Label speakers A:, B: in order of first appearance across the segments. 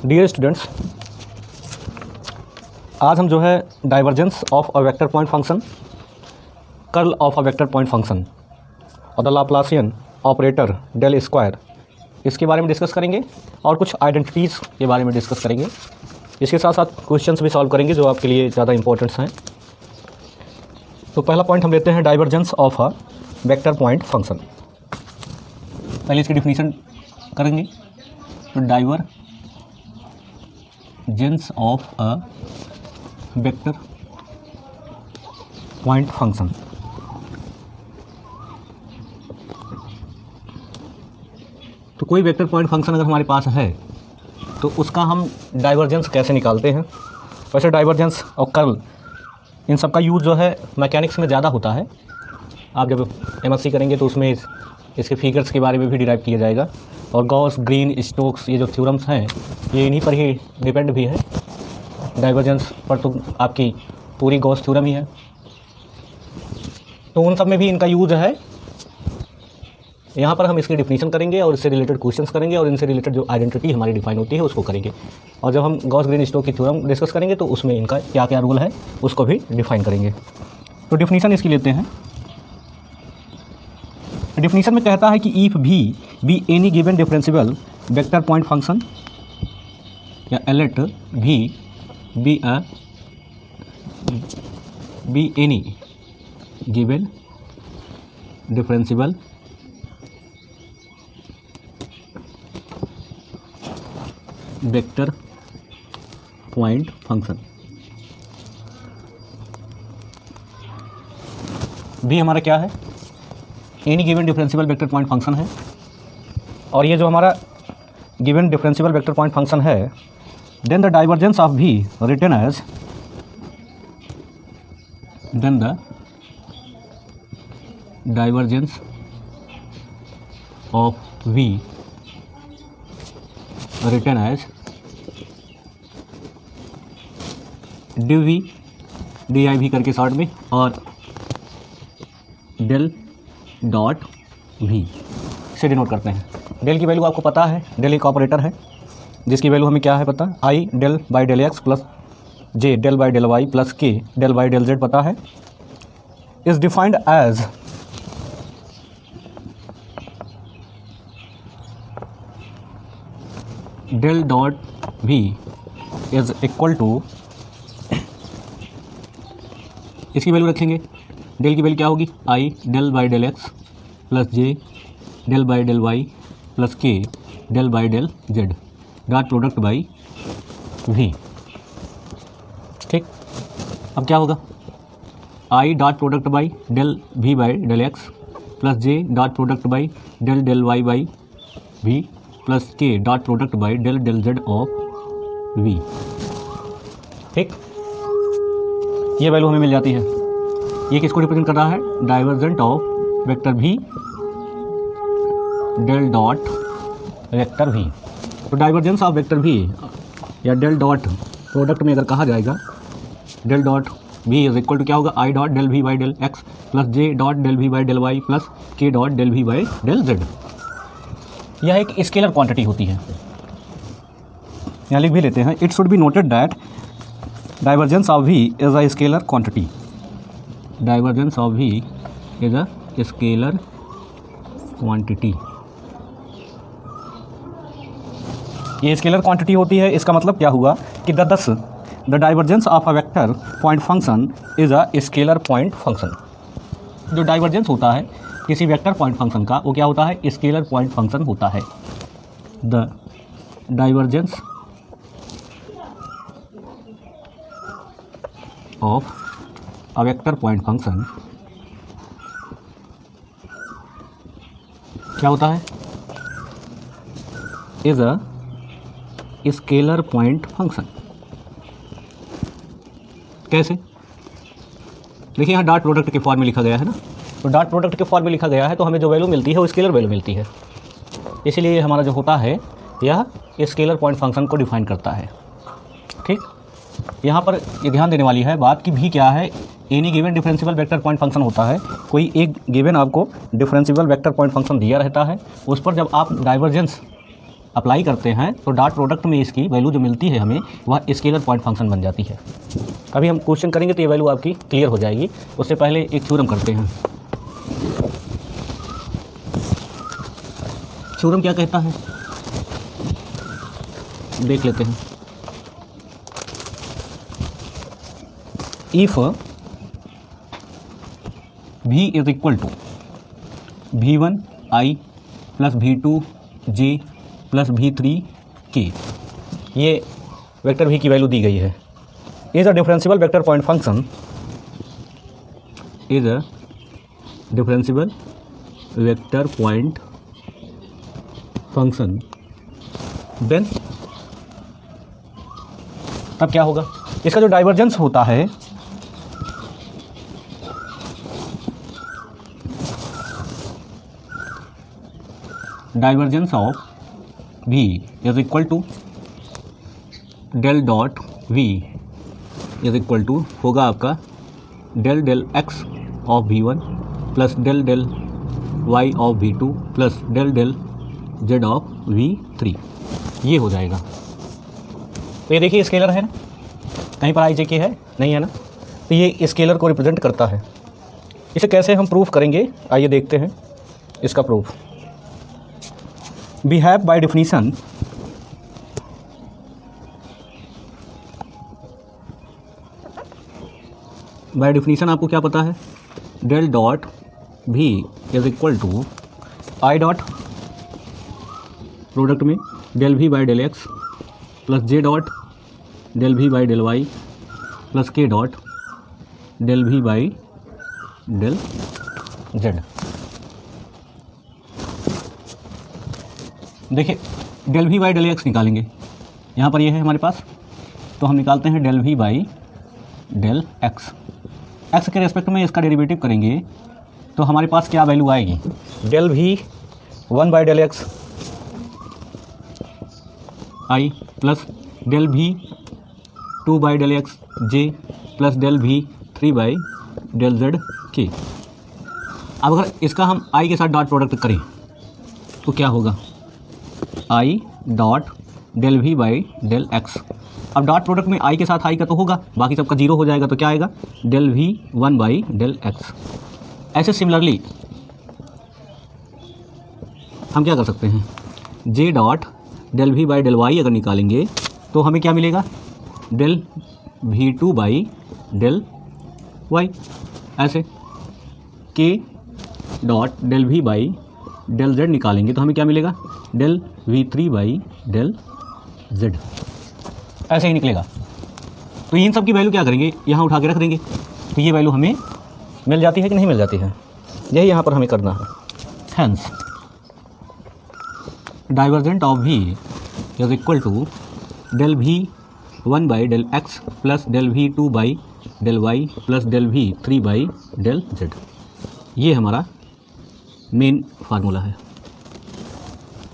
A: Dear students, आज हम जो है divergence of a vector point function, curl of a vector point function और the Laplacian operator del square, इसके बारे में डिस्कस करेंगे और कुछ आइडेंटिटीज़ के बारे में डिस्कस करेंगे। इसके साथ साथ क्वेश्चंस भी सॉल्व करेंगे जो आपके लिए ज़्यादा इंपॉर्टेंट्स हैं। तो पहला पॉइंट हम लेते हैं divergence of a vector point function. पहले इसकी डिफिनीशन करेंगे। तो divergence of a vector point function, तो कोई वेक्टर पॉइंट फंक्शन अगर हमारे पास है तो उसका हम डाइवर्जेंस कैसे निकालते हैं। वैसे डाइवर्जेंस और कर्ल इन सब का यूज़ जो है मैकेनिक्स में ज़्यादा होता है। आप जब एमएससी करेंगे तो उसमें इसके फिगर्स के बारे में भी डिराइव किया जाएगा। और गॉस, ग्रीन, स्टोक्स, ये जो थ्योरम्स हैं ये इन्हीं पर ही डिपेंड भी है। डाइवर्जेंस पर तो आपकी पूरी गॉस थ्योरम ही है, तो उन सब में भी इनका यूज़ है। यहाँ पर हम इसकी डिफिनीशन करेंगे और इससे रिलेटेड क्वेश्चंस करेंगे और इनसे रिलेटेड जो आइडेंटिटी हमारी डिफाइन होती है उसको करेंगे। और जब हम गॉस, ग्रीन, स्टोक की थ्योरम डिस्कस करेंगे तो उसमें इनका क्या क्या रूल है उसको भी डिफाइन करेंगे। तो डिफिनीशन इसकी लेते हैं। डिफिनीशन में कहता है कि if v be any given differential vector point function, या let v be any given differential vector point function. V हमारा क्या है, any given differential vector point function है। और ये जो हमारा given differential vector point function है, then the divergence of v written as, then the divergence of v written as dv div करके शॉर्ट में, और डेल डॉट v से डिनोट करते हैं। डेल की वैल्यू आपको पता है, डेल एक ऑपरेटर है जिसकी वैल्यू हमें क्या है पता, i del by del x plus j del by del y plus k del by del z पता है। Is defined as del dot v is equal to, इसकी वैल्यू रखेंगे। डेल की वैल्यू क्या होगी, i del by del x plus j del by del y plus k del by del z, dot product by v। ठीक, अब क्या होगा, i dot product by del v by del x plus j dot product by del del y by v plus k dot product by del del z of v। ठीक, ये value हमें मिल जाती है। ये किसको रिप्रेजेंट कर रहा है, divergent of vector v del dot vector v। तो डाइवर्जेंस ऑफ वेक्टर v या डेल डॉट प्रोडक्ट में अगर कहा जाएगा, del dot v is equal to क्या होगा, i dot del v by del x plus j dot del v by del y plus k dot del v by del z. यह एक scalar quantity होती है। यहाँ लिख भी लेते हैं, it should be noted that divergence of v is a scalar quantity. Divergence of v is a scalar quantity. ये स्केलर क्वांटिटी होती है। इसका मतलब क्या हुआ कि the divergence of a vector point function is a scalar point function. जो divergence होता है किसी वेक्टर पॉइंट फंक्शन का, वो क्या होता है, स्केलर पॉइंट फंक्शन होता है। The divergence of a vector point function क्या होता है, is a scalar point function. कैसे, देखिए यहाँ डॉट प्रोडक्ट के फॉर्म में लिखा गया है ना, तो डॉट प्रोडक्ट के फॉर्म में लिखा गया है तो हमें जो वैल्यू मिलती है वो स्केलर वैल्यू मिलती है। इसीलिए हमारा जो होता है यह स्केलर पॉइंट फंक्शन को डिफाइन करता है। ठीक, यहाँ पर ये ध्यान देने वाली है बात कि भी क्या है, any given differential vector point function होता है। कोई एक गिवन आपको डिफरेंशियल वेक्टर पॉइंट फंक्शन दिया रहता है, उस पर जब आप डाइवर्जेंस अप्लाई करते हैं तो डॉट प्रोडक्ट में इसकी वैल्यू जो मिलती है हमें वह स्केलर पॉइंट फंक्शन बन जाती है। अभी हम क्वेश्चन करेंगे तो ये वैल्यू आपकी क्लियर हो जाएगी। उससे पहले एक थ्योरम करते हैं। थ्योरम क्या कहता है देख लेते हैं। If v is equal to v1 i plus v2 j plus v3 k, ये वेक्टर v की वैल्यू दी गई है। Is a differential vector point function, is a differential vector point function, then तब क्या होगा, इसका जो डाइवर्जेंस होता है divergence of v is equal to del dot v is equal to होगा आपका del del x of v1 plus del del y of v2 plus del del z of v3, ये हो जाएगा। तो ये देखिए स्केलर है ना, कहीं पर आई जे के है नहीं है ना, तो ये स्केलर को रिप्रेजेंट करता है। इसे कैसे हम प्रूफ करेंगे, आइए देखते हैं इसका proof. We have by definition आपको क्या पता है, del dot v is equal to i dot product में del v by del x plus j dot del v by del y plus k dot del v by del z। देखिए del v by del x निकालेंगे, यहाँ पर ये है हमारे पास, तो हम निकालते हैं del v by del x। x के रेस्पेक्ट में इसका डेरिवेटिव करेंगे तो हमारे पास क्या वैल्यू आएगी, del v 1 by del x i plus del v 2 by del x j plus del v 3 by del z k। अब अगर इसका हम i के साथ डॉट प्रोडक्ट करें तो क्या होगा, i dot del v by del x। अब डॉट प्रोडक्ट में i के साथ i का तो होगा, बाकी सबका जीरो हो जाएगा, तो क्या आएगा del v 1 by del x। ऐसे सिमिलरली हम क्या कर सकते हैं, j dot del v by del y अगर निकालेंगे तो हमें क्या मिलेगा, del v2 by del y। ऐसे k dot del v by del z निकालेंगे तो हमें क्या मिलेगा, del v3 by del z। ऐसे ही निकलेगा। तो इन सब की वैल्यू क्या करेंगे, यहाँ उठा के रख देंगे, तो ये वैल्यू हमें मिल जाती है कि नहीं मिल जाती है, यही यहाँ पर हमें करना है। Hence divergent of v is equal to del v 1 by del x plus del v 2 by del y plus del v 3 by del z। ये हमारा मेन फार्मूला है।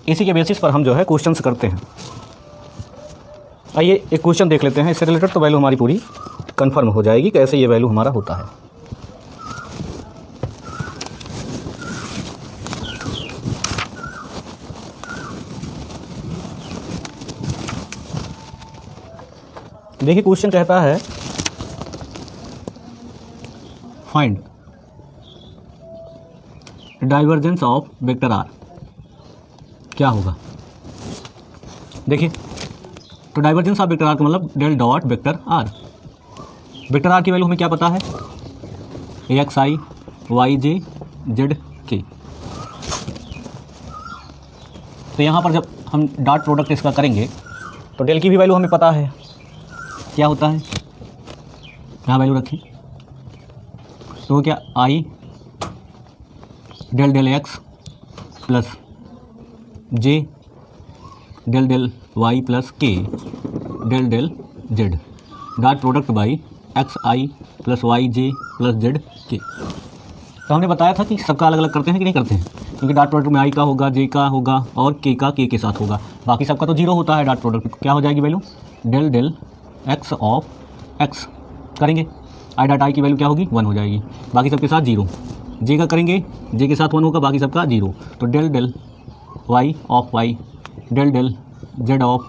A: इसी के बेसिस पर हम जो है क्वेश्चंस करते हैं। आइए एक क्वेश्चन देख लेते हैं, इससे रिलेटेड तो वैल्यू हमारी पूरी कंफर्म हो जाएगी कैसे ये वैल्यू हमारा होता है। देखिए क्वेश्चन कहता है find divergence of vector r, क्या होगा। देखिए तो डाइवर्जेंस ऑफ वेक्टर आर का मतलब del dot vector r. Vector r की वैल्यू हमें क्या पता है, x i y j z k. तो यहाँ पर जब हम डॉट प्रोडक्ट इसका करेंगे तो डेल की भी वैल्यू हमें पता है क्या होता है, यहाँ वैल्यू रखें तो क्या i del del x plus j del del y plus k del del z dot product by x i plus y j plus z k. तो हमने बताया था कि सबका अलग अलग करते हैं कि नहीं करते हैं, क्योंकि डॉट प्रोडक्ट में आई का होगा, जे का होगा और के का के साथ होगा, बाकी सबका तो जीरो होता है। डॉट प्रोडक्ट क्या हो जाएगी value, del del x of x करेंगे, आई डॉट आई की वैल्यू क्या होगी 1 हो जाएगी, बाकी सबके साथ जीरो। जे का करेंगे, जे के साथ 1 होगा, बाकी सबका जीरो, तो del del y of y del del z of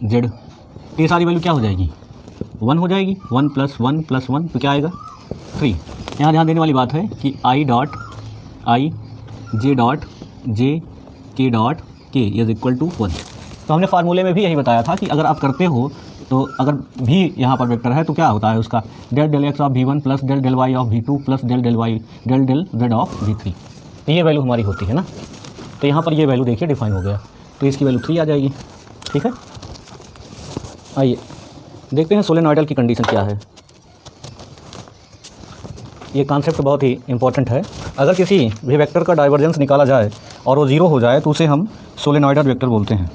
A: z, ये सारी वैल्यू क्या हो जाएगी, 1 हो जाएगी। 1 + 1 + 1 तो क्या आएगा 3। यहाँ ध्यान देने वाली बात है कि i डॉट i j डॉट j k डॉट k इज इक्वल टू 1। तो हमने फार्मूले में भी यही बताया था कि अगर आप करते हो तो अगर भी यहाँ पर वेक्टर है तो क्या होता है उसका del del x of v1 plus del del y of v2 plus del del y del del z of v3। तो ये वैल्यू हमारी होती है ना। तो यहाँ पर ये वैल्यू देखिए डिफाइन हो गया, तो इसकी वैल्यू 3 आ जाएगी। ठीक है, आइए देखते हैं सोलेनॉइडल की कंडीशन क्या है। ये कॉन्सेप्ट बहुत ही इंपॉर्टेंट है। अगर किसी भी वेक्टर का डाइवर्जेंस निकाला जाए और वो 0 हो जाए तो उसे हम सोलेनॉइडल वेक्टर बोलते हैं।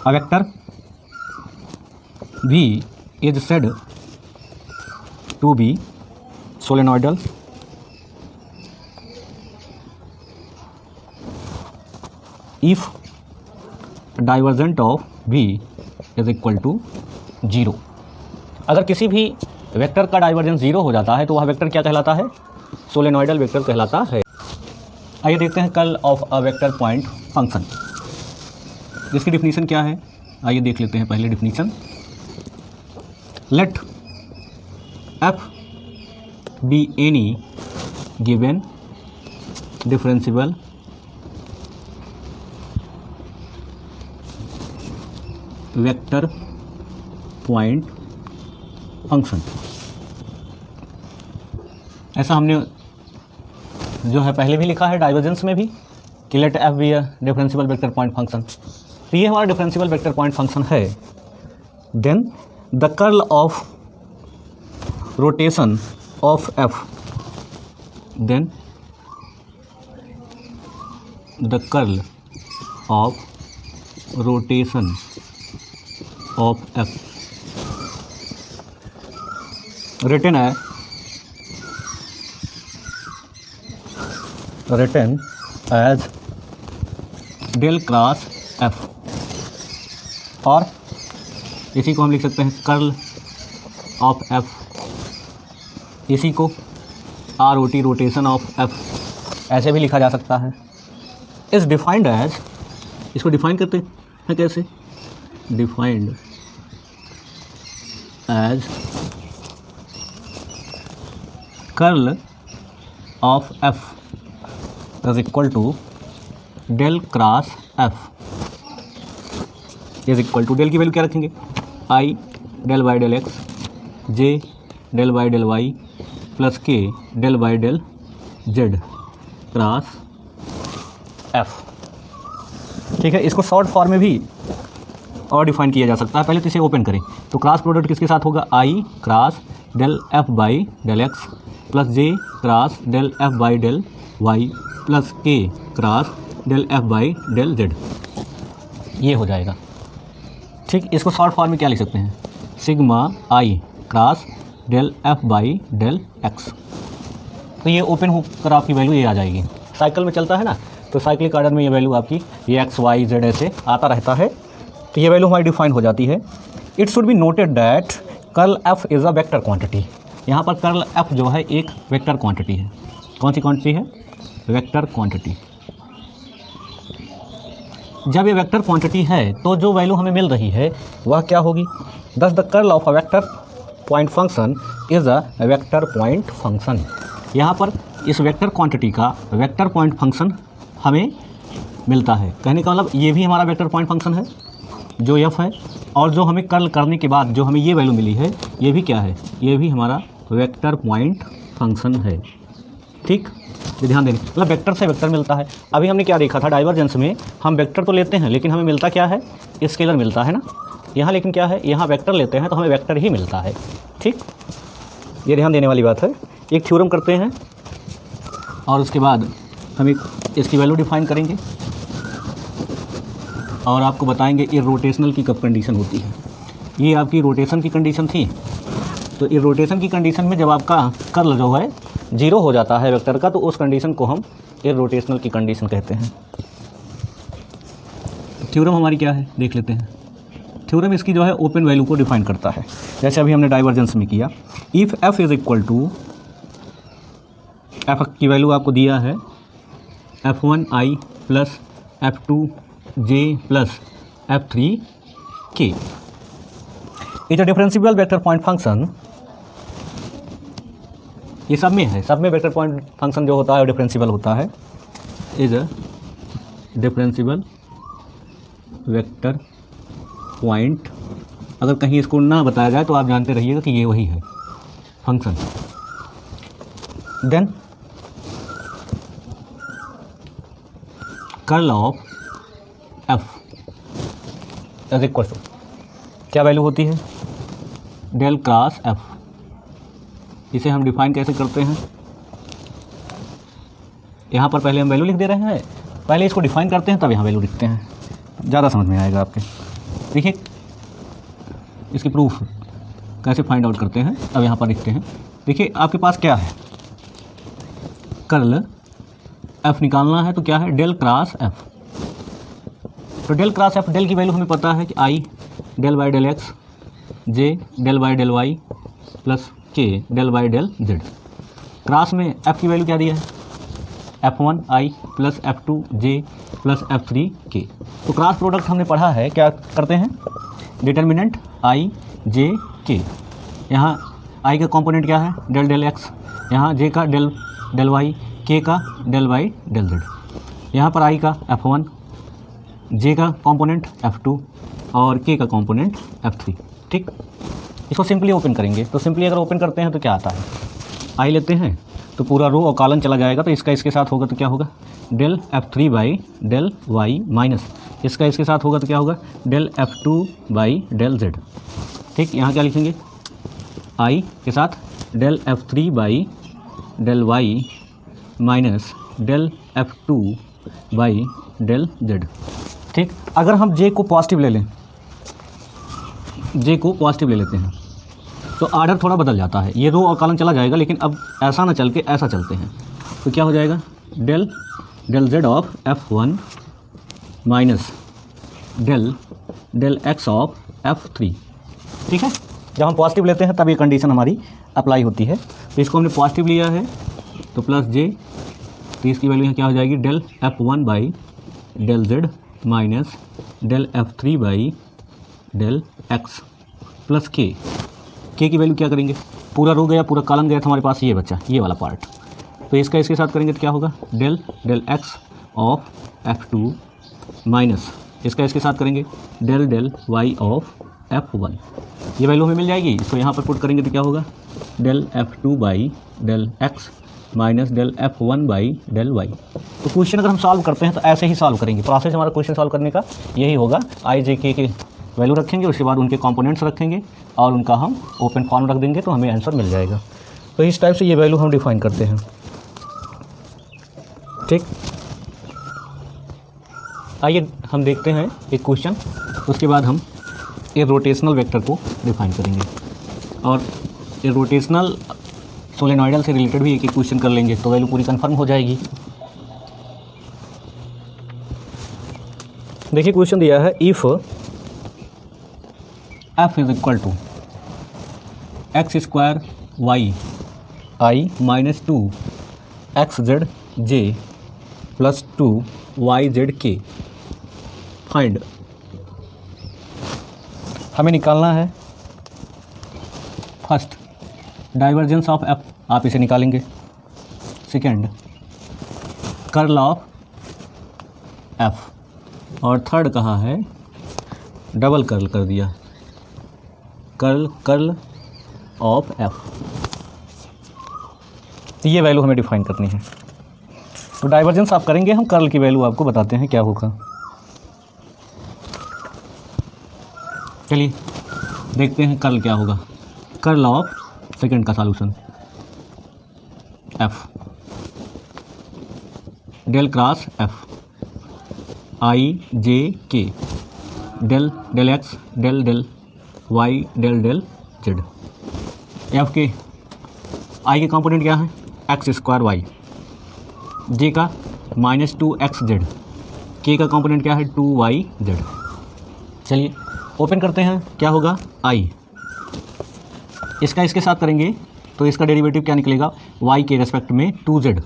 A: A vector V is said to be solenoidal if divergent of V is equal to 0। अगर किसी भी वेक्टर का डाइवर्जेंस 0 हो जाता है तो वह वेक्टर क्या कहलाता है, सोलेनॉइडल वेक्टर कहलाता है। आइए देखते हैं curl of a vector point function, इसकी डिफिनीशन क्या है। आइए देख लेते हैं पहले definition. Let f be any given differential vector point function. ऐसा हमने जो है पहले भी लिखा है डाइवर्जेंस में भी कि let f be a differential vector point function. तो ये हमारा डिफरेंशियल वेक्टर पॉइंट फंक्शन है। Then the curl of rotation of f, then the curl of rotation of f written as del cross f, और इसी को हम लिख सकते हैं कर्ल ऑफ f, इसी को ROT रोटेशन ऑफ f ऐसे भी लिखा जा सकता है। इस डिफाइंड एज, इसको डिफाइन करते हैं कैसे, defined as curl of f is equal to del cross f is equal to, del की वैल्यू क्या रखेंगे, i del by del x, j del by del y plus k del by del z cross f। ठीक है, इसको short form में भी और define किया जा सकता है। पहले तो इसे ओपन करें, तो क्रॉस प्रोडक्ट किसके साथ होगा, i cross del f by del x plus j cross del f by del y plus k cross del f by del z, ये हो जाएगा। ठीक, इसको शॉर्ट फॉर्म में क्या लिख सकते हैं, sigma i cross del f by del x। तो ये ओपन होकर आपकी वैल्यू ये आ जाएगी। साइकिल में चलता है ना, तो साइक्लिक ऑर्डर में ये वैल्यू आपकी ये x y z ऐसे आता रहता है। तो ये वैल्यू हमारी डिफाइन हो जाती है। It should be noted that curl f is a vector quantity. यहाँ पर कर्ल f जो है एक वेक्टर क्वांटिटी है। कौन सी क्वांटिटी है, वेक्टर क्वांटिटी। जब ये वेक्टर क्वांटिटी है तो जो वैल्यू हमें मिल रही है वह क्या होगी, दस the curl of a vector point function is a vector point function. यहाँ पर इस वेक्टर क्वांटिटी का वेक्टर पॉइंट फंक्शन हमें मिलता है। कहने का मतलब ये भी हमारा वेक्टर पॉइंट फंक्शन है जो f है, और जो हमें कर्ल करने के बाद जो हमें ये वैल्यू मिली है ये भी क्या है, ये भी हमारा वेक्टर पॉइंट फंक्शन है। ठीक, ये ध्यान देने, मतलब वेक्टर से वेक्टर मिलता है। अभी हमने क्या देखा था, डाइवर्जेंस में हम वेक्टर तो लेते हैं लेकिन हमें मिलता क्या है, स्केलर मिलता है ना। यहाँ लेकिन क्या है, यहाँ वेक्टर लेते हैं तो हमें वेक्टर ही मिलता है। ठीक, ये ध्यान देने वाली बात है। एक थ्योरम करते हैं और उसके बाद हम इसकी वैल्यू डिफाइन करेंगे और आपको बताएंगे ये रोटेशनल की कब कंडीशन होती है। ये आपकी रोटेशन की कंडीशन थी, तो ये रोटेशन की कंडीशन में जब आपका कर्ल जो है 0 हो जाता है वेक्टर का, तो उस कंडीशन को हम ये रोटेशनल की कंडीशन कहते हैं। थ्योरम हमारी क्या है देख लेते हैं। थ्योरम इसकी जो है ओपन वैल्यू को डिफाइन करता है, जैसे अभी हमने डाइवर्जेंस में किया। If f is equal to, f की वैल्यू आपको दिया है f1i plus f2j plus f3k is a differential vector point function. ये सब में है, सब में वेक्टर पॉइंट फंक्शन जो होता है वो डिफरेंशियल होता है। Is a differential vector point, अगर कहीं इसको ना बताया जाए तो आप जानते रहिएगा कि ये वही है function. Then curl of f is equal to, क्या वैल्यू होती है, डेल क्रॉस एफ। इसे हम डिफाइन कैसे करते हैं, यहाँ पर पहले हम वैल्यू लिख दे रहे हैं, पहले इसको डिफाइन करते हैं तब यहाँ वैल्यू लिखते हैं, ज़्यादा समझ में आएगा आपके। देखिए इसकी प्रूफ कैसे फाइंड आउट करते हैं, अब यहाँ पर लिखते हैं। देखिए आपके पास क्या है, कर्ल एफ निकालना है तो क्या है, डेल क्रॉस एफ। तो डेल क्रॉस एफ, डेल की वैल्यू हमें पता है कि i del by del x, j del by del y plus k del by del z. Cross में एफ की वैल्यू क्या दी है, f1i plus f2j plus f3k। तो क्रॉस प्रोडक्ट हमने पढ़ा है, क्या करते हैं, डिटर्मिनेंट i j k। यहाँ i का कंपोनेंट क्या है, डेल डेल x, यहाँ j का डेल डेल y, k का डेल y डेल z। यहाँ पर i का f1, j का कंपोनेंट f2 और k का कंपोनेंट f3। ठीक, इसको सिंपली ओपन करेंगे तो सिंपली अगर ओपन करते हैं तो क्या आता है, i लेते हैं तो पूरा रो और कॉलम चला जाएगा, तो इसका इसके साथ होगा तो क्या होगा, del f3 by del y minus इसका इसके साथ होगा तो क्या होगा, del f2 by del z। ठीक, यहाँ क्या लिखेंगे, i के साथ del f3 by del y minus del f2 by del z। ठीक, अगर हम j को पॉजिटिव ले लें, j को पॉजिटिव ले लेते हैं तो आर्डर थोड़ा बदल जाता है, ये रो और कॉलम चला जाएगा, लेकिन अब ऐसा ना चल के ऐसा चलते हैं तो क्या हो जाएगा, del del z of f1 minus del del x of f3। ठीक है, जब हम पॉजिटिव लेते हैं तब ये कंडीशन हमारी अप्लाई होती है। तो इसको हमने पॉजिटिव लिया है तो प्लस j, तो इसकी वैल्यू यहाँ क्या हो जाएगी, del f1 by del z minus del f3 by del x plus k की वैल्यू क्या करेंगे, पूरा रो गया, पूरा कॉलम गया तो हमारे पास ये बचा, ये वाला पार्ट, तो इसका इसके साथ करेंगे तो क्या होगा, del del x of f2 minus इसका इसके साथ करेंगे del del y of f1। ये वैल्यू हमें मिल जाएगी, इसको यहाँ पर पुट करेंगे तो क्या होगा, del f2 by del x minus del f1 by del y। तो क्वेश्चन अगर हम सॉल्व करते हैं तो ऐसे ही सॉल्व करेंगे, प्रोसेस हमारा क्वेश्चन सॉल्व करने का यही होगा। आई जे के वैल्यू रखेंगे, उसके बाद उनके कंपोनेंट्स रखेंगे और उनका हम ओपन फॉर्म रख देंगे तो हमें आंसर मिल जाएगा। तो इस टाइप से ये वैल्यू हम डिफाइन करते हैं। ठीक, आइए हम देखते हैं एक क्वेश्चन, उसके बाद हम ये रोटेशनल वेक्टर को डिफाइन करेंगे और ये रोटेशनल सोलेनॉइडल से रिलेटेड भी एक एक क्वेश्चन कर लेंगे तो वैल्यू पूरी कंफर्म हो जाएगी। देखिए क्वेश्चन दिया है, if f is equal to x square y i minus 2 x z j plus 2 y z k, find. हमें निकालना है फर्स्ट डाइवर्जेंस ऑफ f, आप इसे निकालेंगे। सेकेंड कर्ल ऑफ f, और थर्ड कहाँ है, डबल कर्ल कर दिया, कर्ल ऑफ f। तो ये वैल्यू हमें डिफाइन करनी है। तो डाइवर्जेंस आप करेंगे, हम कर्ल की वैल्यू आपको बताते हैं क्या होगा। चलिए देखते हैं कर्ल क्या होगा। कर्ल ऑफ सेकंड का solution f, del cross f i जे के, del del x del del y del del z। f के i के कंपोनेंट क्या है, एक्स स्क्वायर वाई, j का माइनस 2 एक्स जेड, k का कंपोनेंट क्या है 2 वाई जेड। चलिए ओपन करते हैं, क्या होगा आई, इसका इसके साथ करेंगे तो इसका डेरिवेटिव क्या निकलेगा, y के रेस्पेक्ट में 2z,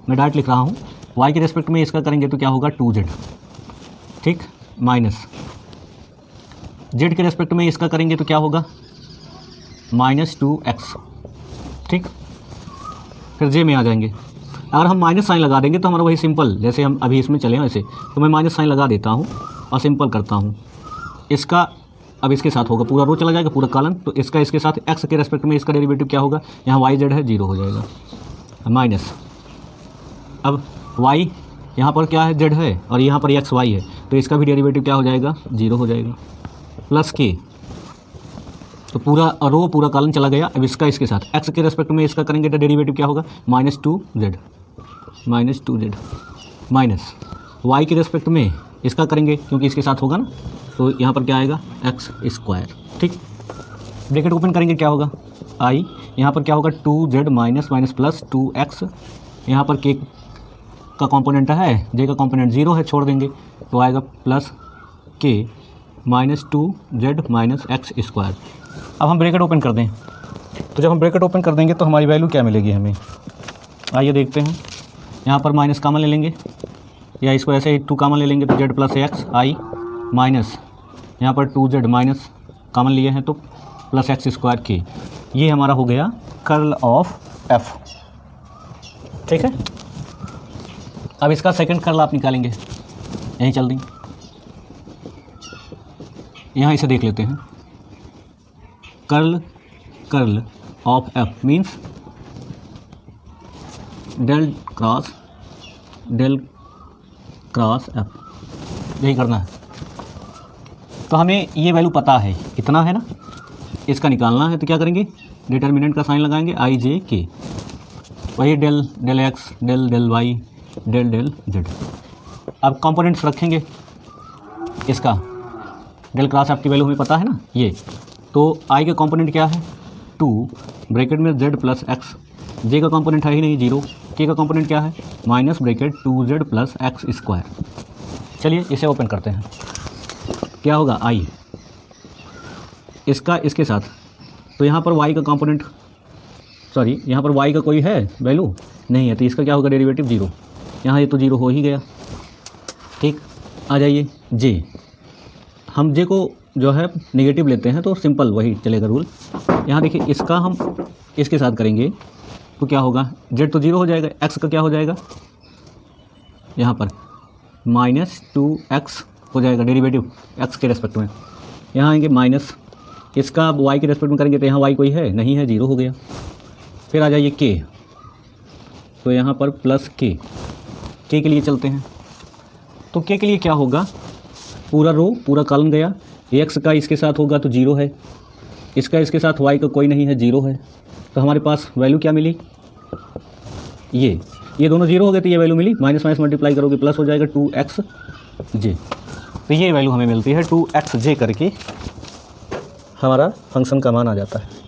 A: मैं डायरेक्ट लिख रहा हूँ, y के रेस्पेक्ट में इसका करेंगे तो क्या होगा 2z, ठीक, माइनस z के रेस्पेक्ट में इसका करेंगे तो क्या होगा -2x, ठीक। फिर j में आ जाएंगे, अगर हम माइनस साइन लगा देंगे तो हमारा वही सिंपल, जैसे हम अभी इसमें चले हैं वैसे, तो मैं माइनस साइन लगा देता हूँ और सिंपल करता हूँ। इसका अब इसके साथ होगा, पूरा रो चला जाएगा, पूरा कॉलम, तो इसका इसके साथ x के रेस्पेक्ट में इसका डेरिवेटिव क्या होगा, यहाँ yz है 0 हो जाएगा, माइनस अब y यहाँ पर क्या है z है और यहाँ पर xy है, तो इसका भी डेरिवेटिव क्या हो जाएगा 0 हो जाएगा, प्लस k, तो पूरा रो पूरा कॉलम चला गया। अब इसका इसके साथ x के रेस्पेक्ट में इसका करेंगे तो डेरिवेटिव क्या होगा -2z, माइनस y के रेस्पेक्ट में इसका करेंगे क्योंकि इसके साथ होगा ना, तो यहाँ पर क्या आएगा x², ठीक। ब्रैकेट ओपन करेंगे, क्या होगा i, यहाँ पर क्या होगा 2z minus minus plus 2x, यहाँ पर k का कंपोनेंट है, j का कंपोनेंट 0 है, छोड़ देंगे तो आएगा plus k -2z minus x²। अब हम ब्रैकेट ओपन कर दें, तो जब हम ब्रैकेट ओपन कर देंगे तो हमारी वैल्यू क्या मिलेगी हमें, आइए देखते हैं। यहाँ पर माइनस कॉमन ले लेंगे या इसको ऐसे ही 2 कॉमन ले लेंगे तो z plus x i minus यहाँ पर 2z माइनस कॉमन लिए हैं तो प्लस x² k, ये हमारा हो गया कर्ल ऑफ f, ठीक है। अब इसका सेकंड कर्ल आप निकालेंगे, यहीं चल देंगे, यहाँ इसे देख लेते हैं। Curl of f means del cross f, यही करना है। तो हमें ये वैल्यू पता है, इतना है ना, इसका निकालना है, तो क्या करेंगे, डिटर्मिनेंट का साइन लगाएंगे i j k, वही del x del y del z। अब कंपोनेंट्स रखेंगे, इसका डेल क्रॉस f की वैल्यू हमें पता है ना, ये तो i का कंपोनेंट क्या है 2 ब्रैकेट में z प्लस x, j का कंपोनेंट है ही नहीं 0, k का कंपोनेंट क्या है minus bracket 2z plus x²। चलिए इसे ओपन करते हैं, क्या होगा i, इसका इसके साथ, तो यहाँ पर y का कंपोनेंट, सॉरी यहाँ पर y का कोई है वैल्यू नहीं है, तो इसका क्या होगा डेरिवेटिव 0, यहाँ ये तो 0 हो ही गया, ठीक। आ जाइए j, हम j को जो है नेगेटिव लेते हैं तो सिंपल वही चलेगा रूल। यहाँ देखिए इसका हम इसके साथ करेंगे तो क्या होगा, z तो 0 हो जाएगा, x का क्या हो जाएगा यहाँ पर -2x हो जाएगा डेरिवेटिव x के रेस्पेक्ट में, यहाँ आएंगे माइनस, इसका y के रेस्पेक्ट में करेंगे तो यहाँ y कोई है नहीं है 0 हो गया। फिर आ जाइए k, तो यहाँ पर प्लस k के लिए चलते हैं, तो k के लिए क्या होगा, पूरा रो पूरा कॉलम गया, x का इसके साथ होगा तो 0 है, इसका इसके साथ y का कोई नहीं है 0 है, तो हमारे पास वैल्यू क्या मिली, ये दोनों 0 हो गए तो ये वैल्यू मिली, माइनस माइनस मल्टीप्लाई करोगे प्लस हो जाएगा 2xj, तो ये वैल्यू हमें मिलती है 2xj करके हमारा फंक्शन का मान आ जाता है।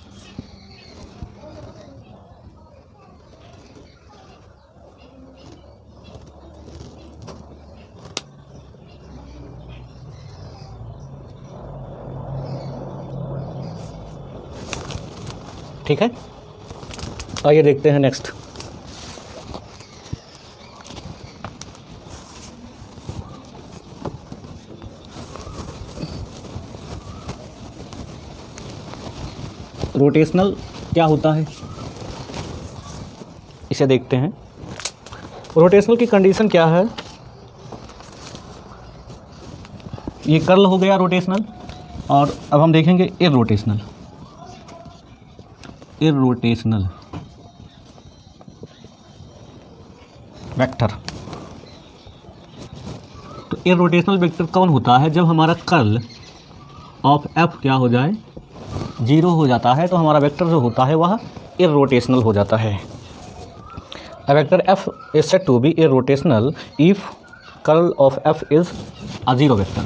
A: ठीक है, आइए देखते हैं नेक्स्ट। रोटेशनल क्या होता है इसे देखते हैं। रोटेशनल की कंडीशन क्या है, ये कर्ल हो गया रोटेशनल, और अब हम देखेंगे इररोटेशनल वेक्टर। तो इररोटेशनल वेक्टर कौन होता है, जब हमारा कर्ल ऑफ f क्या हो जाए 0 हो जाता है, तो हमारा वेक्टर जो होता है वह इररोटेशनल हो जाता है। A vector f is said to be irrotational if curl of f is a zero vector,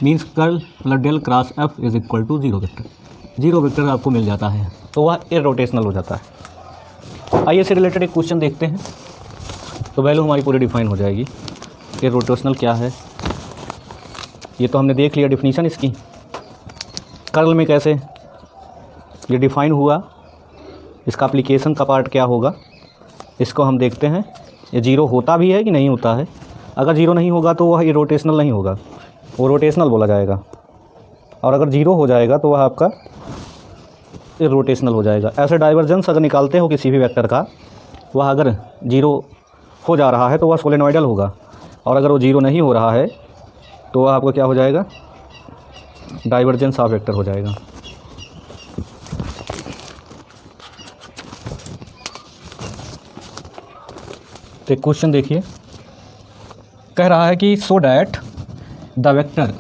A: means curl plus del cross f is equal to zero vector। Zero vector आपको मिल जाता है तो वह इररोटेशनल हो जाता है। आइए इससे रिलेटेड एक क्वेश्चन देखते हैं, तो वैल्यू हमारी पूरी डिफाइन हो जाएगी। इररोटेशनल क्या है ये तो हमने देख लिया, डेफिनीशन इसकी, कर्ल में कैसे ये डिफाइन हुआ, इसका एप्लीकेशन का पार्ट क्या होगा, इसको हम देखते हैं। ये जीरो होता भी है कि नहीं होता है। अगर जीरो नहीं होगा तो वह इरोटेशनल नहीं होगा, वो रोटेशनल बोला जाएगा। और अगर जीरो हो जाएगा तो वह आपका इरोटेशनल हो जाएगा। ऐसे डाइवर्जेंस अगर निकालते हो किसी भी वेक्टर का, वह अगर जीरो हो जा रहा है तो वह सोलेनोइडल होगा, और अगर वो जीरो नहीं हो रहा है तो वह आपका क्या हो जाएगा, डाइवर्जेंस ऑफ वेक्टर हो जाएगा। तो एक क्वेश्चन देखिए, कह रहा है कि सो डैट द वेक्टर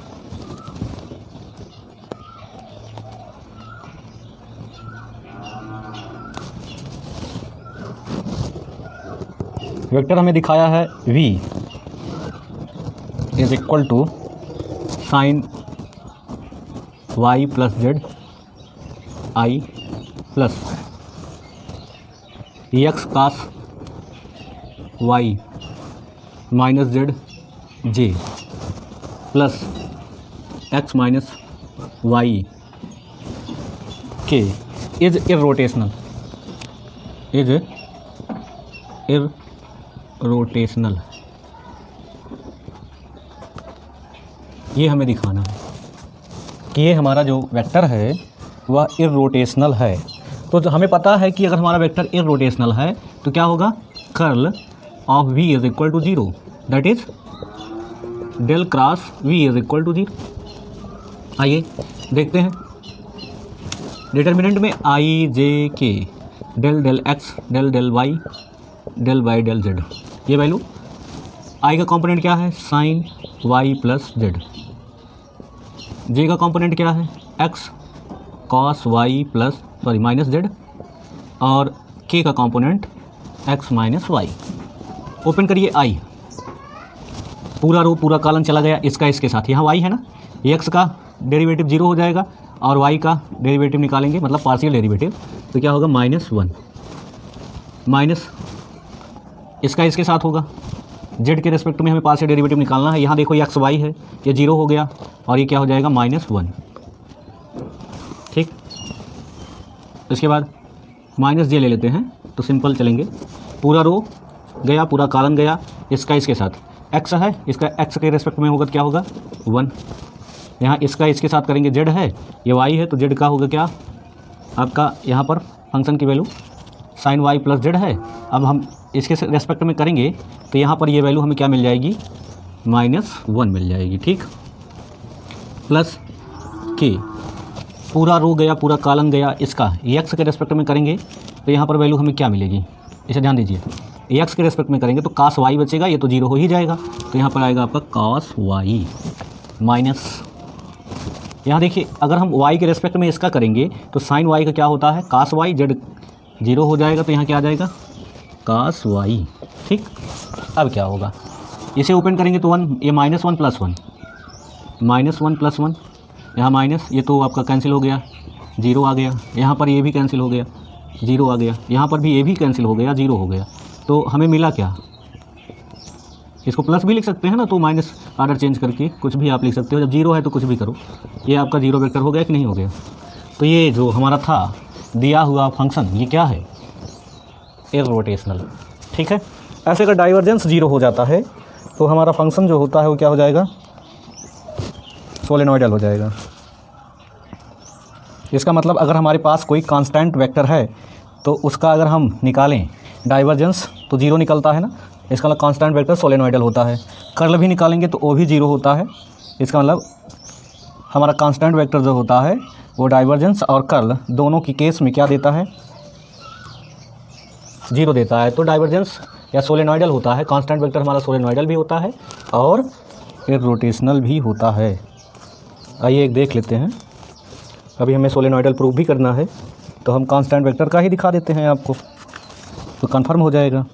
A: हमें दिखाया है v is equal to sine y plus z i plus x cos y minus z j plus x minus y k is irrotational, rotational. ये हमें दिखाना है कि ये हमारा जो वेक्टर है वह इरोटेशनल है। तो हमें पता है कि अगर हमारा वेक्टर इरोटेशनल है तो क्या होगा, curl of v is equal to zero, that is del cross v is equal to zero. आइए देखते हैं, डिटर्मिनेंट में आई जे के del del x del del Y del Y del Z, ये वैल्यू आई का कंपोनेंट क्या है, sine Y plus Z, J का कंपोनेंट क्या है, X cos Y plus minus Z, और के का component X minus Y. Open करिए आई, पूरा रो पूरा कॉलम चला गया इसका इसके साथ, यहाँ वाई है ना, एक्स का डेरिवेटिव जीरो हो जाएगा और वाई का डेरिवेटिव निकालेंगे, मतलब पार्शियल डेरिवेटिव, तो क्या होगा माइनस वन, माइनस इसका इसके साथ होगा, जेड के रेस्पेक्ट में हमें पार्शियल डेरिवेटिव निकालना है। यहाँ देखो ये एक्स वाई है, ये जीरो हो गया और ये क्या हो जाएगा माइनस वन, ठीक। इसके बाद माइनस जे ले लेते हैं तो सिंपल चलेंगे, पूरा रो गया पूरा कॉलम गया, इसका इसके साथ एक्स है, इसका एक्स के रेस्पेक्ट में होगा तो क्या होगा वन, यहाँ इसका इसके साथ करेंगे, जेड है ये वाई है तो जेड का होगा क्या आपका, यहाँ पर फंक्शन की value sine Y plus z है। अब हम इसके रेस्पेक्ट में करेंगे तो यहाँ पर ये वैल्यू हमें क्या मिल जाएगी, माइनस वन मिल जाएगी, ठीक। प्लस के, पूरा रो गया पूरा कॉलम गया, इसका एक्स के रेस्पेक्ट में करेंगे तो यहाँ पर वैल्यू हमें क्या मिलेगी, इसे ध्यान दीजिए, एक्स के रेस्पेक्ट में करेंगे तो कास वाई बचेगा, ये तो जीरो हो ही जाएगा, तो यहाँ पर आएगा आपका कास वाई माइनस, यहाँ देखिए अगर हम y के रेस्पेक्ट में इसका करेंगे तो साइन y का क्या होता है कास y, जेड जीरो हो जाएगा तो यहाँ क्या आ जाएगा कास y, ठीक। अब क्या होगा, इसे ओपन करेंगे तो वन, ये minus one plus one, minus one plus one, यहाँ माइनस, ये तो आपका कैंसिल हो गया, जीरो आ गया, यहाँ पर ये भी कैंसिल हो गया, जीरो आ गया, यहाँ पर भी ये भी कैंसिल हो गया, जीरो हो गया, तो हमें मिला क्या, इसको प्लस भी लिख सकते हैं ना, तो माइनस आर्डर चेंज करके कुछ भी आप लिख सकते हो, जब जीरो है तो कुछ भी करो, ये आपका जीरो वेक्टर हो गया कि नहीं हो गया। तो ये जो हमारा था दिया हुआ फंक्शन ये क्या है, इरोटेशनल, ठीक है। ऐसे अगर डाइवर्जेंस जीरो हो जाता है तो हमारा फंक्शन जो होता है वो क्या हो जाएगा, सोलेनोइडल हो जाएगा। इसका मतलब अगर हमारे पास कोई कांस्टेंट वेक्टर है तो उसका अगर हम निकालें डाइवर्जेंस तो जीरो निकलता है ना, इसका मतलब कांस्टेंट वेक्टर सोलेनोइडल होता है। कर्ल भी निकालेंगे तो वो भी जीरो होता है, इसका मतलब हमारा कांस्टेंट वेक्टर जो होता है वो डाइवर्जेंस और कर्ल दोनों की केस में क्या देता है, जीरो देता है। तो डाइवर्जेंस या सोलेनोइडल होता है, कांस्टेंट वेक्टर हमारा सोलेनोइडल भी होता है और इरोटेशनल भी होता है। आइए एक देख लेते हैं, अभी हमें सोलेनोइडल प्रूव भी करना है तो हम कांस्टेंट वेक्टर का ही दिखा देते हैं आपको, तो कंफर्म हो जाएगा।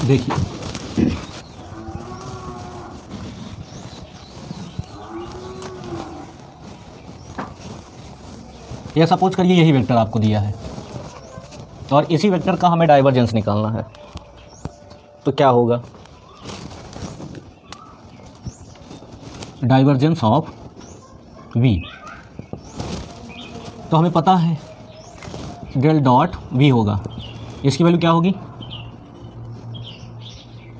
A: देखिए ये सपोज करिए यही वेक्टर आपको दिया है, और इसी वेक्टर का हमें डाइवर्जेंस निकालना है। तो क्या होगा, डाइवर्जेंस ऑफ v, तो हमें पता है डेल डॉट v होगा, इसकी वैल्यू क्या होगी,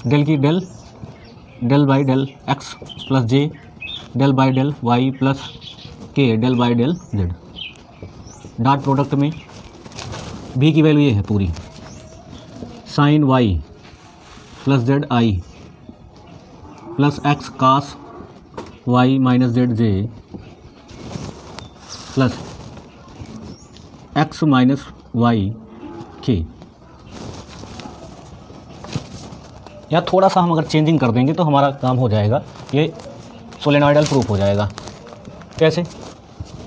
A: डेल की del, del by del x plus j, del by del y plus k, del by del z। Dot product में v की वैल्यू ये है पूरी, sine y plus z i plus x cos y minus z j plus x minus y k. या थोड़ा सा हम अगर चेंजिंग कर देंगे तो हमारा काम हो जाएगा, ये सोलेनॉइडल प्रूफ हो जाएगा। कैसे,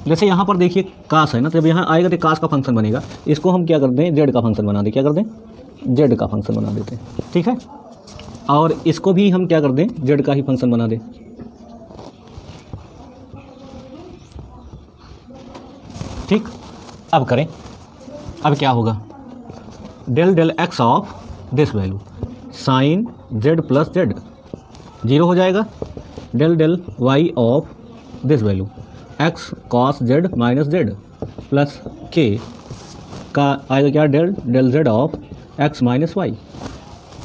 A: जैसे यहाँ पर देखिए कास है ना, तो जब यहाँ आएगा तो कास का फंक्शन बनेगा, इसको हम क्या कर दें, जेड का फंक्शन बना दें, क्या कर दें, जेड का फंक्शन बना देते हैं, ठीक है। और इसको भी हम क्या कर दें, जेड का ही फंक्शन बना दें। ठीक, अब करें, अब क्या होगा, del del x of this value sine z plus z 0 हो जाएगा, del del y of this value x cos z minus z plus k का आएगा क्या, del del z of x minus y.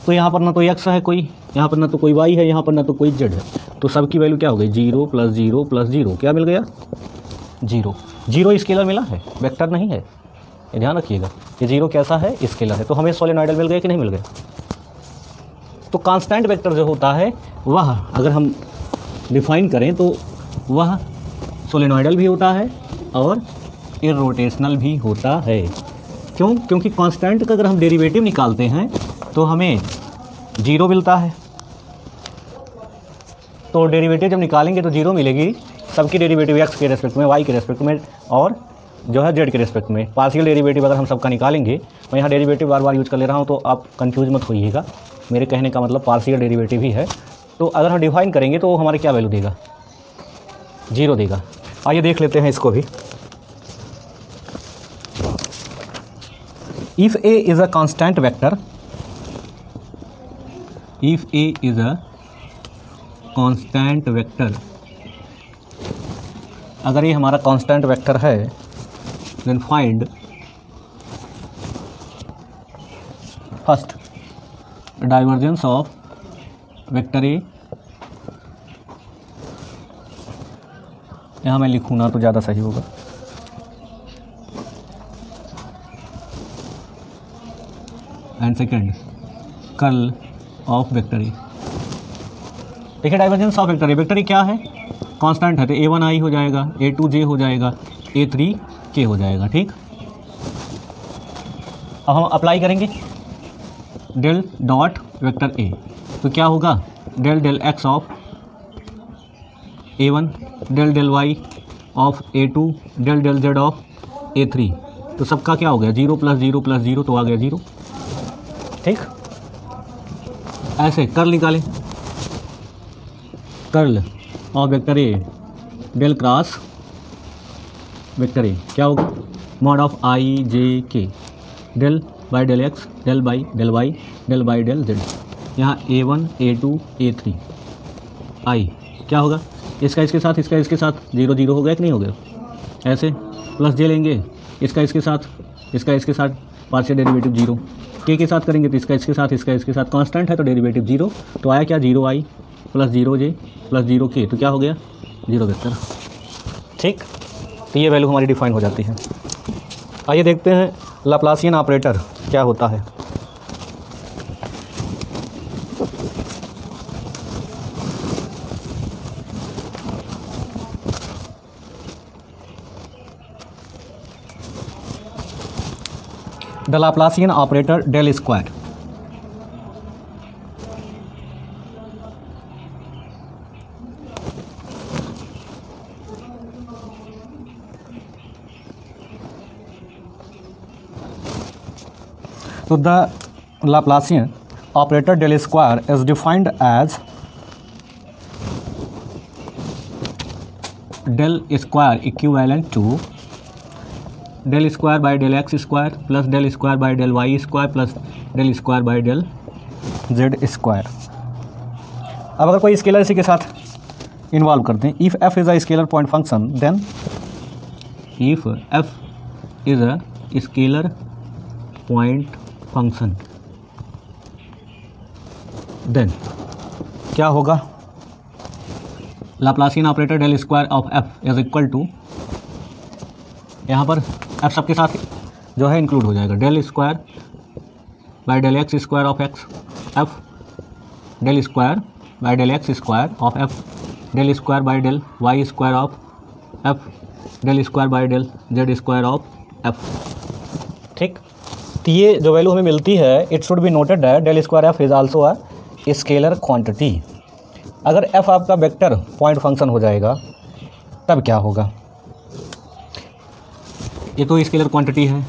A: तो यहाँ पर ना तो एक्स है कोई, यहाँ पर ना तो कोई वाई है, यहाँ पर ना तो कोई जेड है, तो सबकी वैल्यू क्या हो गई, 0 प्लस 0 प्लस 0, क्या मिल गया, 0। 0 स्केलर मिला है, वेक्टर नहीं है, ये ध्यान रखिएगा, ये 0 कैसा है, स्केलर है। तो हमें सोलेनॉइडल मिल गया कि नहीं मिल गया। तो कांस्टेंट वेक्टर जो होता है वह अगर हम डिफाइन करें तो वह सोलेनॉइडल भी होता है और इरोटेशनल भी होता है। क्यों, क्योंकि कांस्टेंट का अगर हम डेरिवेटिव निकालते हैं तो हमें 0 मिलता है, तो डेरिवेटिव जब निकालेंगे तो 0 मिलेगी, सबकी डेरिवेटिव x के रेस्पेक्ट में, y के रेस्पेक्ट में और जो है z के रेस्पेक्ट में। पार्शियल डेरिवेटिव अगर हम सबका निकालेंगे, मैं यहाँ डेरिवेटिव बार बार यूज कर ले रहा हूँ तो आप कंफ्यूज मत होइएगा, मेरे कहने का मतलब पार्शियल डेरिवेटिव ही है। तो अगर हम डिफाइन करेंगे तो हमारे क्या वैल्यू देगा, 0 देगा। आइए देख लेते हैं इसको भी। If a is a constant vector, if a is a constant vector, अगर ये हमारा कांस्टेंट वेक्टर है, then find first divergence of vector a. यहाँ मैं लिखूँ ना तो ज़्यादा सही होगा, and second curl of vector a. देखिए divergence of vector a, vector a क्या है, कांस्टेंट है, तो a1 i हो जाएगा, a2 j हो जाएगा, a3 k हो जाएगा। ठीक, अब हम अप्लाई करेंगे डेल डॉट वेक्टर ए, तो क्या होगा, del del x of a1, del del y of a2, del del z of a3, तो सबका क्या हो गया, 0 प्लस 0 प्लस 0, तो आ गया 0। ठीक, ऐसे कर्ल निकालें, curl of vector a del cross vector a क्या होगा, मॉड ऑफ आई जे के, del by del x, del by del Y, del by del z. यहाँ a1 a2 a3 आई क्या होगा, इसका इसके साथ, इसका इसके साथ 0 0 हो गया कि नहीं हो गया, ऐसे प्लस जे लेंगे, इसका इसके साथ, इसका इसके साथ पार्शियल डेरिवेटिव 0, के साथ करेंगे तो इसका इसके साथ, इसका इसके साथ, कांस्टेंट है तो डेरिवेटिव 0, तो आया क्या, 0 आई प्लस 0 जे प्लस 0 के, तो क्या हो गया, 0 वेक्टर। ठीक, तो ये वैल्यू हमारी डिफाइन हो जाती है। आइए देखते हैं लाप्लासियन ऑपरेटर क्या होता है। The Laplacian operator del square, तो the Laplacian operator del square is defined as del square equivalent to del square by del x square plus del square by del y square plus del square by del z square. अब अगर कोई scalar इसी के साथ involve करते हैं, if f is a scalar point function then, if f is a scalar point function then क्या होगा, Laplacian operator del square of f is equal to, यहाँ पर एफ सबके साथ जो है इंक्लूड हो जाएगा, del square by del x square of x f, del square by del x square of f, del square by del y square of f, del square by del z square of f. ठीक, तो ये जो value हमें मिलती है, it should be noted that del square f is also a scalar quantity. अगर f आपका vector point function हो जाएगा तब क्या होगा, ये तो स्केलर क्वांटिटी है,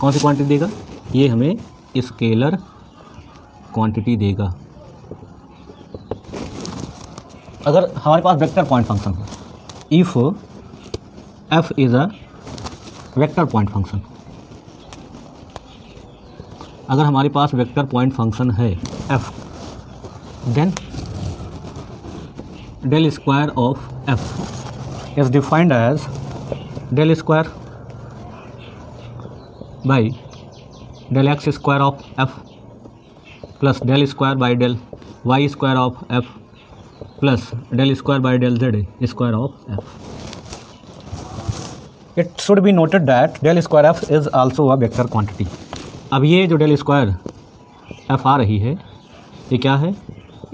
A: कौन सी क्वांटिटी देगा, ये हमें स्केलर क्वांटिटी देगा। अगर हमारे पास वेक्टर पॉइंट फंक्शन है, if f is a vector point function, अगर हमारे पास वेक्टर पॉइंट फंक्शन है f, then del square of f is defined as del square by del x square of f plus del square by del y square of f plus del square by del z square of f. It should be noted that del square f is also a vector quantity. अब ये जो del square F आ रही है, ये क्या है,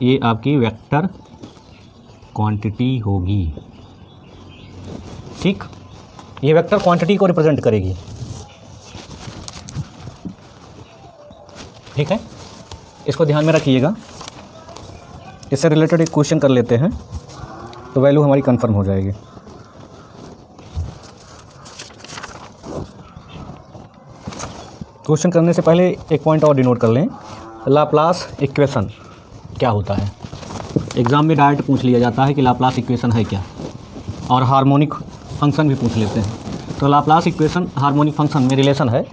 A: ये आपकी वेक्टर क्वांटिटी होगी। ठीक, ये वेक्टर क्वांटिटी को रिप्रेजेंट करेगी। ठीक है, इसको ध्यान में रखिएगा। इससे रिलेटेड एक क्वेश्चन कर लेते हैं तो वैल्यू हमारी कंफर्म हो जाएगी। क्वेश्चन करने से पहले एक पॉइंट और डिनोट कर लें, लाप्लास इक्वेशन क्या होता है। एग्ज़ाम में डायरेक्ट पूछ लिया जाता है कि लाप्लास इक्वेशन है क्या, और हार्मोनिक फंक्शन भी पूछ लेते हैं। तो लाप्लास इक्वेशन हार्मोनिक फंक्शन में रिलेशन है,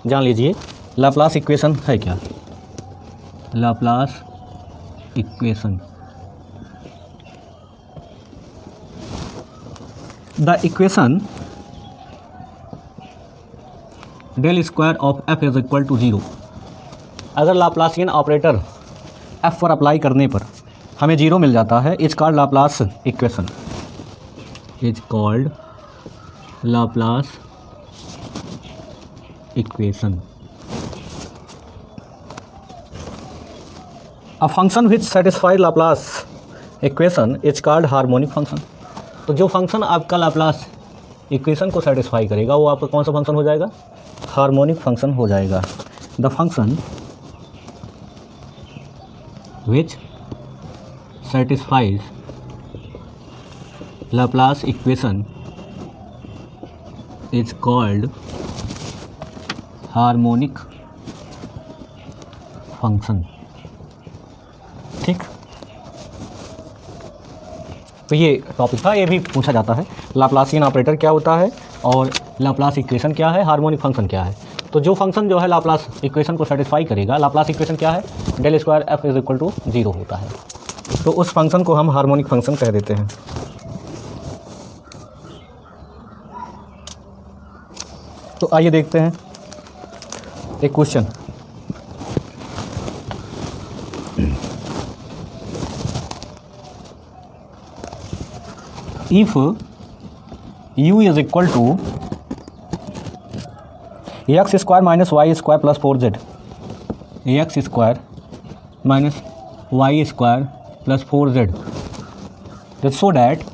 A: जान लीजिए। लाप्लास इक्वेशन है क्या, Laplace equation, the equation del square of f is equal to 0। अगर लाप्लासियन ऑपरेटर एफ पर अप्लाई करने पर हमें 0 मिल जाता है, is called Laplace equation, is called Laplace equation. A function which satisfy Laplace equation is called harmonic function. तो जो फंक्शन आपका लाप्लास इक्वेशन को सेटिस्फाई करेगा वो आपका कौन सा फंक्शन हो जाएगा, हार्मोनिक फंक्शन हो जाएगा। The function which satisfies Laplace equation is called harmonic function. ठीक, तो ये टॉपिक था, ये भी पूछा जाता है लाप्लासियन ऑपरेटर क्या होता है और लाप्लास इक्वेशन क्या है, हार्मोनिक फंक्शन क्या है। तो जो फंक्शन जो है लाप्लास इक्वेशन को सेटिस्फाई करेगा, लाप्लास इक्वेशन क्या है, del square f is equal to 0 होता है, तो उस फंक्शन को हम हार्मोनिक फंक्शन कह देते हैं। तो आइए देखते हैं एक question. If u is equal to x square minus y square plus 4z, x square minus y square plus 4z, so that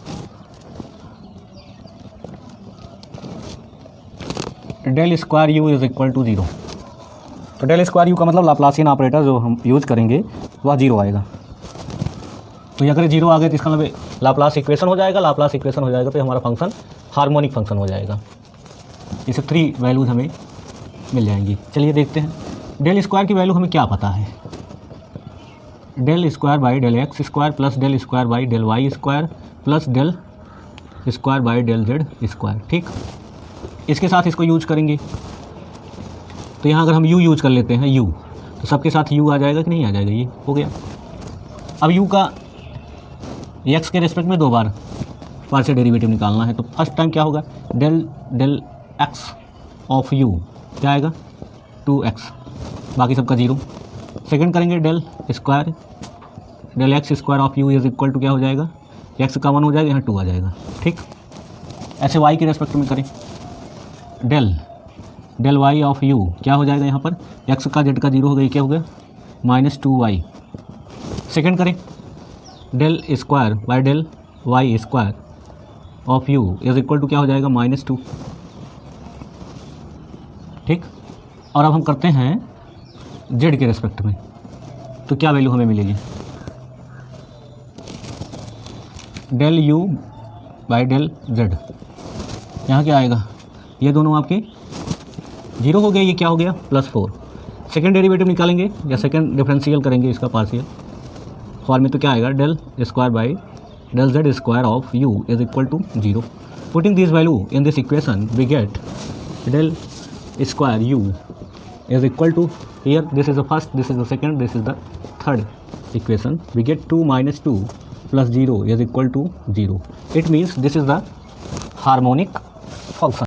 A: del square u is equal to 0। तो डेल स्क्वायर यू का मतलब Laplacian operator जो हम use करेंगे वह 0 आएगा। तो ये अगर 0 आ गए तो इसका मतलब लाप्लास इक्वेशन हो जाएगा, लाप्लास इक्वेशन हो जाएगा तो हमारा फंक्शन हार्मोनिक फंक्शन हो जाएगा। इसे 3 वैल्यूज हमें मिल जाएंगी। चलिए देखते हैं डेल स्क्वायर की वैल्यू हमें क्या पता है, del square by del x square plus del square by del y square plus del square by del z square. ठीक, इसके साथ इसको यूज करेंगे, तो यहाँ अगर हम u यूज कर लेते हैं u, तो सबके साथ u आ जाएगा कि नहीं आ जाएगा, ये हो गया। अब u का x के रेस्पेक्ट में 2 बार पार्शियल डेरिवेटिव निकालना है, तो फर्स्ट टाइम क्या होगा, डेल x ऑफ u क्या आएगा 2x, बाकी सबका 0। सेकंड करेंगे del x square of u is equal to क्या हो जाएगा, x का 1 हो जाएगा, यहाँ 2 आ जाएगा, ठीक। ऐसे y के रेस्पेक्ट में करें, डेल y ऑफ u क्या हो जाएगा, यहाँ पर x का z का 0 हो गया, क्या हो गया -2y। सेकंड करें del square by del y square of u is equal to क्या हो जाएगा -2, ठीक। और अब हम करते हैं z के रेस्पेक्ट में, तो क्या वैल्यू हमें मिलेगी, del u by del z, यहाँ क्या आएगा, ये दोनों आपके 0 हो गए, ये क्या हो गया +4। सेकेंड डेरिवेटिव निकालेंगे या सेकेंड डिफरेंशियल करेंगे इसका पार्शियल फॉर्म में, तो क्या आएगा, del square by del z square of u is equal to 0। Putting this value in this equation we get del square u is equal to, here this is the first, this is the second, this is the third equation, we get 2 minus 2 plus 0 is equal to 0. It means this is the harmonic function.